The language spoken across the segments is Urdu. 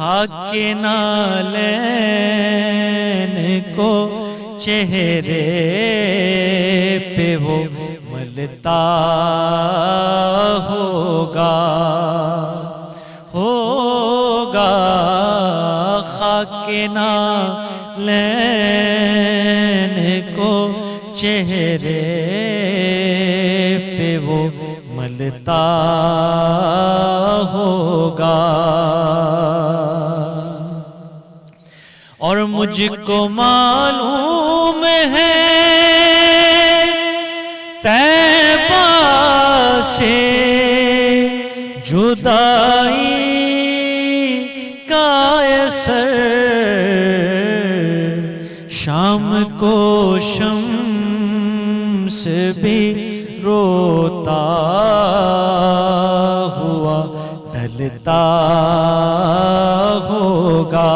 خاک نالین کو چہرے پہ وہ ملتا ہوگا خاک نالین کو چہرے پہ وہ ملتا ہوگا اور مجھ کو معلوم ہے طیبہ سے جدائی کا اثر شام کو شمس بھی روتا ہوا ڈھلتا ہوگا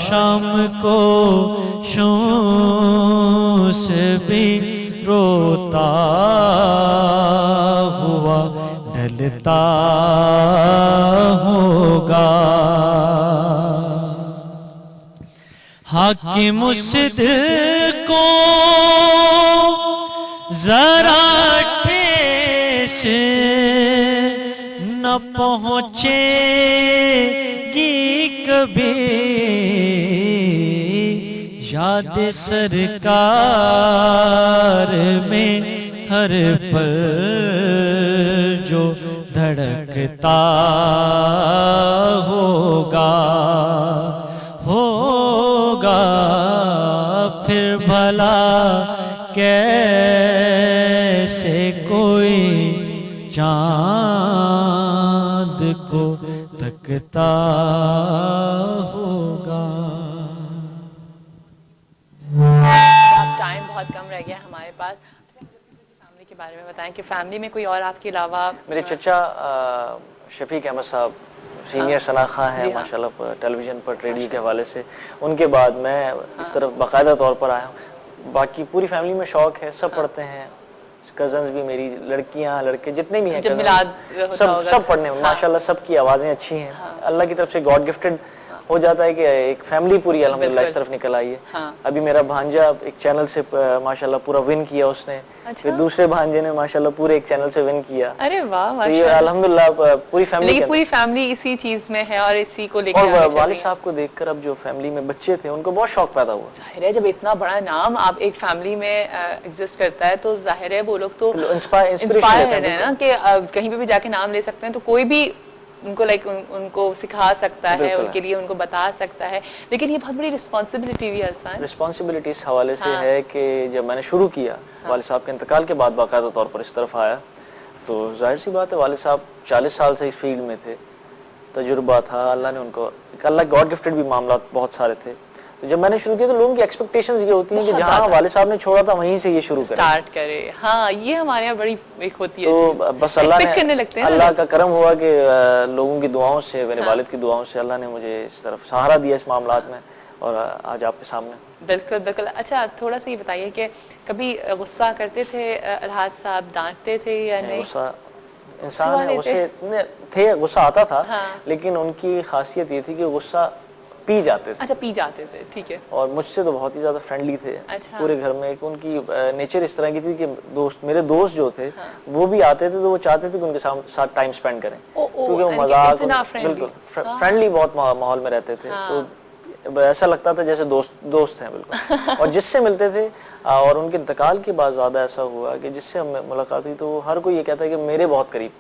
شام کو شمس بھی روتا ہوا ڈھلتا ہوگا حاکم صدق کو ذرا ٹھیس نہ پہنچے گی کبھی یاد سرکار میں ہر پل جو دھڑکتا ہوگا پھر بھلا کیسے کوئی چاند کو تکتا ہوگا. اب ٹائم بہت کم رہ گیا ہمارے پاس. فیملی کے بارے میں بتائیں کہ فیملی میں کوئی اور آپ کے علاوہ. میرے چچا شفیق احمد صاحب سینئر شناخواں ہیں ماشاءاللہ ٹیلی ویژن پر ریڈیو کے حوالے سے. ان کے بعد میں اس طرف باقاعدہ طور پر آیا ہوں. باقی پوری فیملی میں شوق ہے, سب پڑھتے ہیں, کزنز بھی, میری لڑکیاں لڑکے جتنے بھی ہیں سب پڑھنے ہیں ماشاءاللہ. سب کی آوازیں اچھی ہیں, اللہ کی طرف سے گاڈ گفٹڈ ہو جاتا ہے کہ ایک فیملی پوری الحمدللہ اس طرف نکل آئی ہے. ابھی میرا بھانجا ایک چینل سے ماشاءاللہ پورا ون کیا اس نے, پھر دوسرے بھانجے نے ماشاءاللہ پورے ایک چینل سے ون کیا. ارے واہ ماشاءاللہ, الحمدللہ پوری فیملی اسی چیز میں ہے اور اسی کو لے کے. اور والد صاحب کو دیکھ کر اب جو فیملی میں بچے تھے ان کو بہت شوق پیدا ہوا. ظاہر ہے جب اتنا بڑا نام آپ ایک فیملی میں ایگزسٹ کرتا ہے تو ظاہر ہے وہ لوگ تو انسپائر ہے نا کہ کہیں پہ بھی جا کے نام لے سکتے ہیں, تو کوئی بھی ان کو ان کو سکھا سکتا ہے, ان کے لیے ان کو بتا سکتا ہے. لیکن یہ بہت بڑی رسپانسبلٹی بھی ہے حسان. رسپانسبلٹی اس حوالے سے ہے کہ جب میں نے شروع کیا والد صاحب کے انتقال کے بعد باقاعدہ طور پر اس طرف آیا, تو ظاہر سی بات ہے والد صاحب 40 سال سے اس فیلڈ میں تھے, تجربہ تھا, اللہ نے ان کو اللہ گاڈ گفٹڈ بھی معاملات بہت سارے تھے. تو جب میں نے شروع کیا تو لوگوں کی ایکسپیکٹیشنز یہ ہوتی ہیں کہ جہاں والد صاحب نے چھوڑا تھا وہیں سے یہ شروع کرے. ہاں یہ ہمارے یہاں بڑی ایک ہوتی ہے. تو بس اللہ کا کرم ہوا کہ لوگوں کی دعاؤں سے, میرے والد کی دعاؤں سے اللہ نے مجھے اس طرف سہارا دیا اس معاملات میں, اور آج آپ کے سامنے. بالکل بالکل. اچھا تھوڑا سا یہ بتائیے کہ کبھی غصہ کرتے تھے الحاج صاحب, ڈانٹتے تھے یا نہیں؟ غصہ انسان تھے, غصہ آتا تھا, لیکن ان کی خاصیت یہ تھی کہ غصہ پی جاتے تھے. اچھا پی جاتے تھے, ٹھیک ہے. اور مجھ سے تو بہت ہی زیادہ فرینڈلی تھے پورے گھر میں. ان کی نیچر اس طرح کی تھی کہ میرے دوست جو تھے وہ بھی آتے تھے تو وہ چاہتے تھے کہ ان کے ساتھ ٹائم سپینڈ کریں, کیونکہ وہ مذاق بالکل فرینڈلی بہت ماحول میں رہتے تھے. تو ایسا لگتا تھا جیسے دوست ہیں بالکل. اور جس سے ملتے تھے, اور ان کے انتقال کے بعد زیادہ ایسا ہوا کہ جس سے ہمیں ملاقات ہوئی تو ہر کوئی یہ کہتا ہے کہ میرے بہت قریب.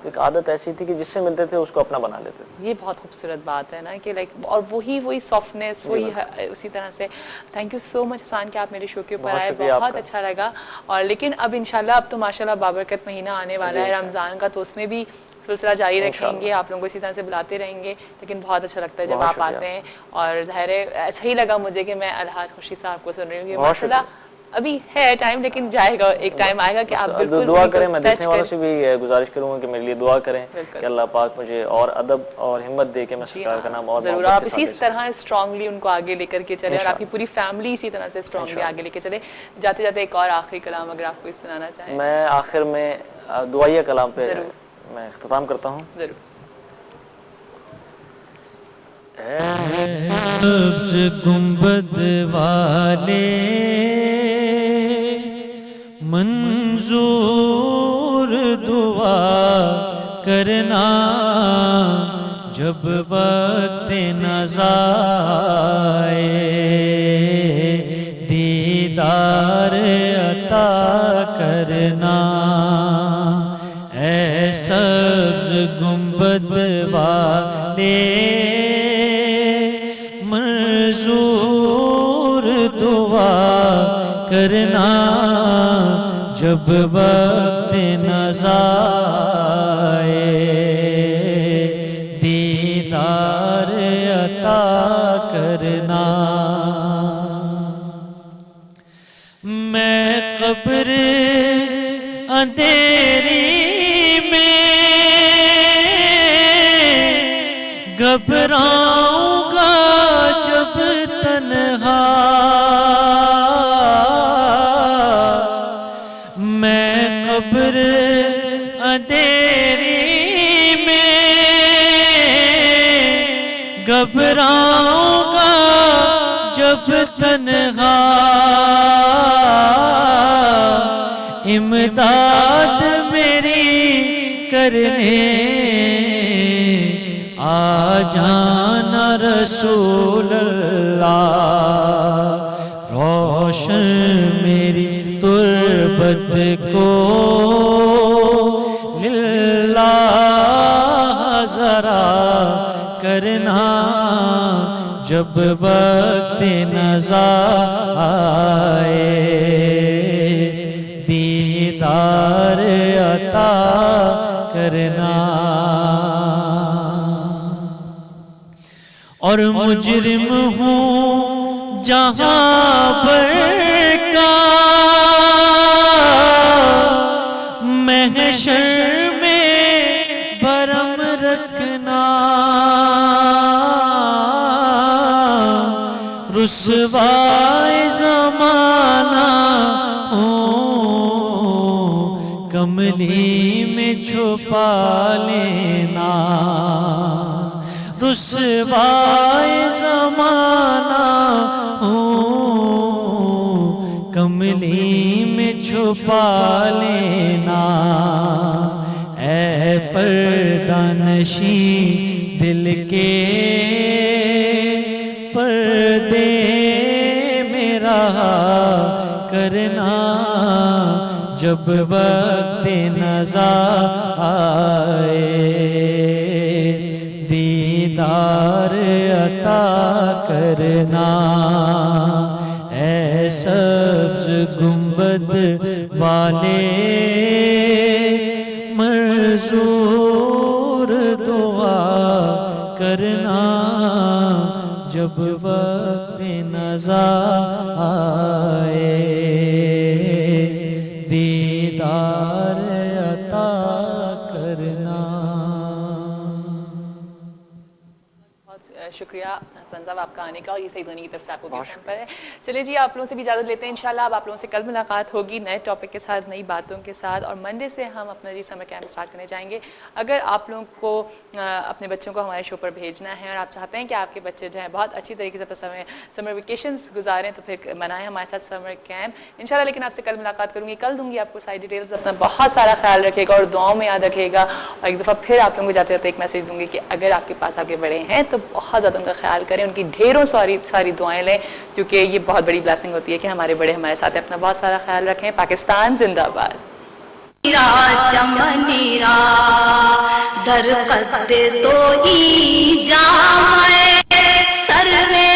ایک عادت ایسی تھی کہ جس سے ملتے تھے اس کو اپنا بنا لیتے تھے. یہ بہت خوبصورت بات ہے نا کہ لائک, اور وہی سافٹنس, وہی اسی طرح سے. تھینک یو سو مچ حسان کہ آپ میرے شو کے اوپر آئے, بہت اچھا لگا. اور لیکن اب انشاءاللہ اب تو ماشاءاللہ بابرکت مہینہ آنے والا ہے رمضان کا, تو اس میں بھی سلسلہ جاری رکھیں گے, آپ لوگوں کو اسی طرح سے بلاتے رہیں گے. لیکن بہت اچھا لگتا ہے جب آپ آتے ہیں, اور ظاہر ہے ایسا ہی لگا مجھے کہ میں الحاج خورشید صاحب کو سن رہی ہوں. ماشاءاللہ ابھی ہے ٹائم, لیکن جائے گا, ایک ٹائم آئے گا کہ آپ بالکل دعا کریں. میں دیکھنے والوں سے بھی گزارش کروں گا کہ میرے لیے دعا کریں کہ اللہ پاک مجھے اور ادب اور ہمت دے کے میں سرکار کا نام اور ضرور آپ اسی طرح اسٹرانگلی ان کو آگے لے کر کے چلے, اور آپ کی پوری فیملی اسی طرح سے اسٹرانگلی آگے لے کے چلے. جاتے جاتے ایک اور آخری کلام اگر آپ کو سنانا چاہیں. میں آخر میں دعائیہ کلام پہ میں اختتام کرتا ہوں. ضرور. سبز گنبد والے منظور دعا کرنا جب وقت نزائے دیدار عطا کرنا. اے سبز گنبد والے منظور دعا کرنا جب وقت نزائے دیدار عطا کرنا. میں قبر اندھیری میں گھبراؤں گا جب تنہا. میں قبر اندھیری میں گھبراؤں گا جب تنہا. امداد میری کرنے آ جانا رسول اللہ. روشن میری تربت کو للہ ذرا کرنا جب وقت نزا آئے دیدار عطا کرنا. اور مجرم ہوں جہاں پر کا محشر میں بھرم رکھنا. رسوائے زمانہ ہوں کملی میں چھپا لینا. رسوائے زمانہ ہوں کملی میں چھپا لینا. اے پردہ نشین دل کے پردے میں رہا کرنا جب وقت نزا آئے دیدار عطا کرنا. اے سبز گنبد والے منظور دعا کرنا جب وقت نزا آئے دیدار عطا کرنا. شکریہ حسن صاحب آپ کا آنے کا, اور یہ سعید غنی کی طرف سے آپ کو گفٹ پر ہے. چلے جی آپ لوگوں سے بھی اجازت لیتے ہیں. انشاءاللہ اب آپ لوگوں سے کل ملاقات ہوگی نئے ٹاپک کے ساتھ, نئی باتوں کے ساتھ, اور منڈے سے ہم اپنا جی سمر کیمپ اسٹارٹ کرنے جائیں گے. اگر آپ لوگوں کو اپنے بچوں کو ہمارے شو پر بھیجنا ہے اور آپ چاہتے ہیں کہ آپ کے بچے جو ہیں بہت اچھی طریقے سے سمر ویکیشنز گزاریں تو پھر منائیں ہمارے ساتھ سمر کیمپ انشاءاللہ. لیکن آپ سے کل ملاقات کروں گی, کل دوں گی آپ کو ساری ڈیٹیلز. اپنا بہت سارا خیال رکھے گا اور دعاؤں میں یاد رکھے گا. اور ایک دفعہ پھر آپ لوگوں کو جاتے جاتے ایک میسیج دوں گی کہ اگر آپ کے پاس آپ کے بڑے ہیں تو بہت زیادہ ان کا خیال کریں, ان کی ڈھیروں ساری دعائیں لیں, کیونکہ یہ بہت بڑی بلیسنگ ہوتی ہے کہ ہمارے بڑے ہمارے ساتھ اپنا بہت سارا خیال رکھیں. پاکستان زندہ باد. چمنیرا در قد تو ای جامے سروے